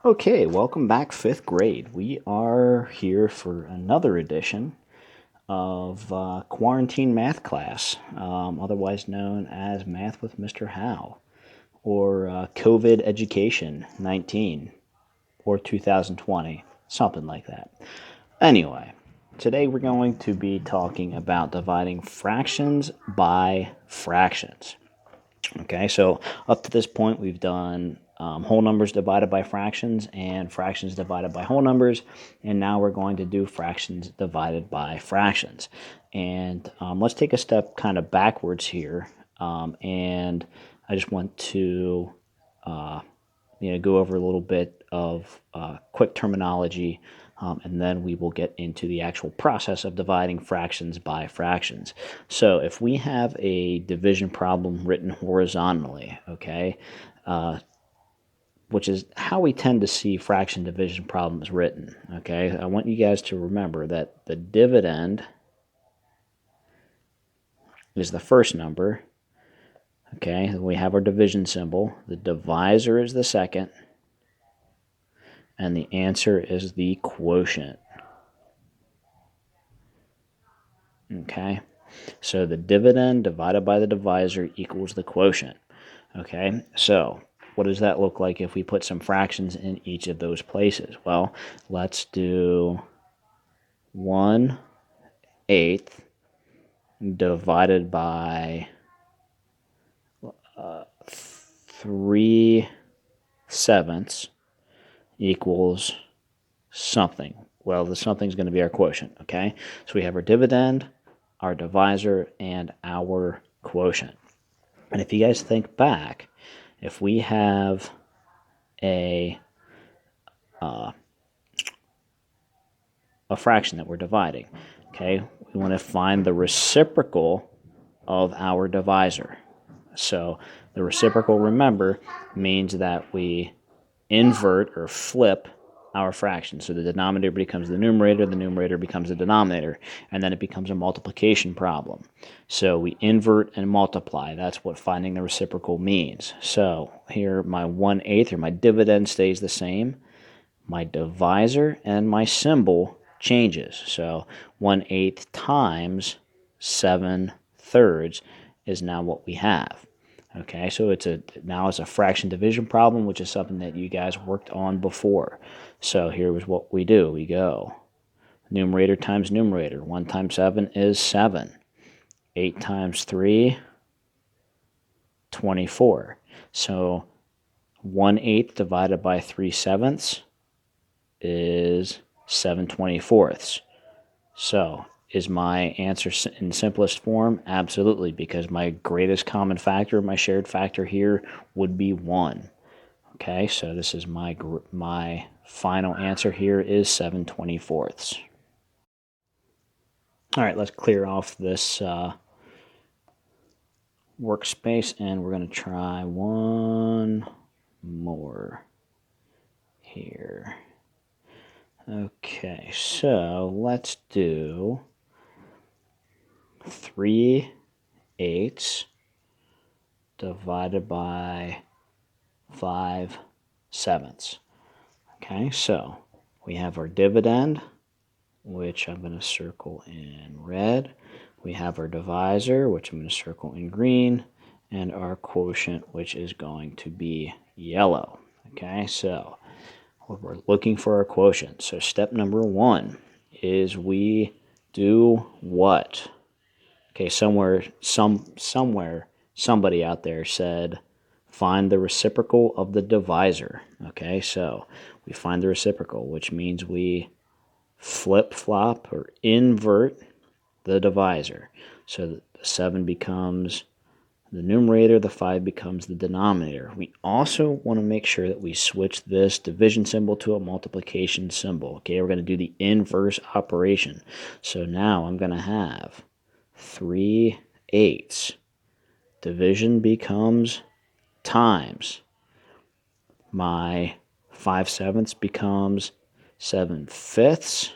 Okay, welcome back, fifth grade. We are here for another edition of Quarantine Math Class, otherwise known as Math with Mr. Howe, or COVID Education 19, or 2020, something like that. Anyway, today we're going to be talking about dividing fractions by fractions. Okay, so up to this point, we've done whole numbers divided by fractions and fractions divided by whole numbers, and now we're going to do fractions divided by fractions. And let's take a step kind of backwards here, and I just want to go over a little bit of quick terminology, and then we will get into the actual process of dividing fractions by fractions. So if we have a division problem written horizontally, okay, which is how we tend to see fraction division problems written, okay, I want you guys to remember that the dividend is the first number, okay, we have our division symbol, the divisor is the second, and the answer is the quotient. Okay, so the dividend divided by the divisor equals the quotient. Okay, so what does that look like if we put some fractions in each of those places? Well, let's do 1/8 divided by 3/7 equals something. Well, the something is going to be our quotient, okay? So we have our dividend, our divisor, and our quotient. And if you guys think back, if we have a fraction that we're dividing, okay, we want to find the reciprocal of our divisor. So the reciprocal, remember, means that we invert or flip our fraction. So the denominator becomes the numerator becomes the denominator, and then it becomes a multiplication problem. So we invert and multiply. That's what finding the reciprocal means. So here my 1/8 or my dividend stays the same. My divisor and my symbol changes. So 1/8 times 7/3 is now what we have. Okay, so now it's a fraction division problem, which is something that you guys worked on before. So here was what we do. We go numerator times numerator. 1 times 7 is 7. 8 times 3, 24. So 1/8 divided by 3/7 is 7/24. So is my answer in simplest form? Absolutely, because my greatest common factor, my shared factor here would be 1. Okay, so this is my final answer here is 7/24. All right, let's clear off this workspace, and we're going to try one more here. Okay, so let's do 3/8 divided by 5/7. Okay, so we have our dividend, which I'm going to circle in red. We have our divisor, which I'm going to circle in green, and our quotient, which is going to be yellow. Okay, so we're looking for our quotient. So step number 1 is we do what? Okay, somewhere somebody out there said find the reciprocal of the divisor. Okay, so we find the reciprocal, which means we flip-flop or invert the divisor. So the 7 becomes the numerator, the 5 becomes the denominator. We also want to make sure that we switch this division symbol to a multiplication symbol. Okay, we're going to do the inverse operation. So now I'm going to have 3/8. Division becomes times. My 5/7 becomes 7/5.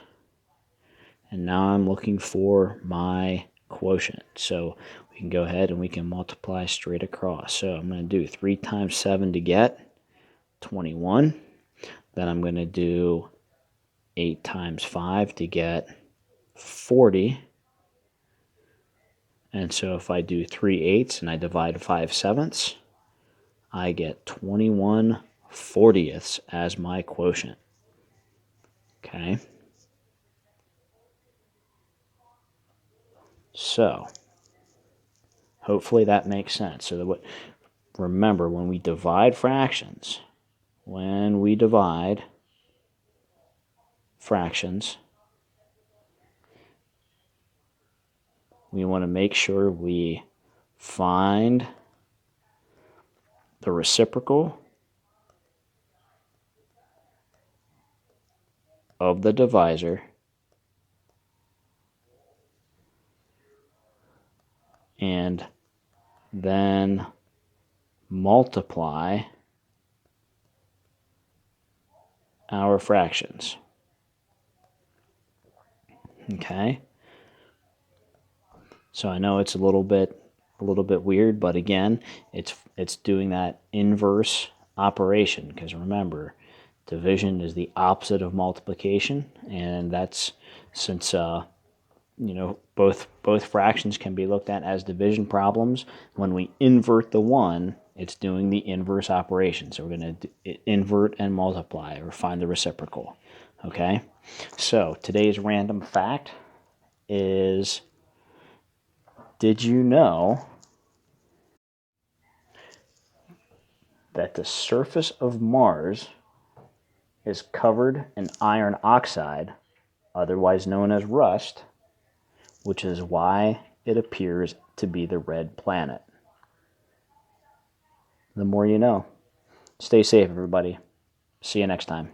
And now I'm looking for my quotient. So we can go ahead and we can multiply straight across. So I'm going to do 3 times 7 to get 21. Then I'm going to do 8 times 5 to get 40. And so if I do 3/8 and I divide 5/7, I get 21/40 as my quotient. Okay. So hopefully that makes sense. So remember, when we divide fractions, we want to make sure we find the reciprocal of the divisor and then multiply our fractions. Okay? So I know it's a little bit weird, but again, it's doing that inverse operation, because remember, division is the opposite of multiplication, and that's since both fractions can be looked at as division problems. When we invert the one, it's doing the inverse operation. So we're going to invert and multiply, or find the reciprocal. Okay? So today's random fact is, did you know that the surface of Mars is covered in iron oxide, otherwise known as rust, which is why it appears to be the red planet? The more you know. Stay safe, everybody. See you next time.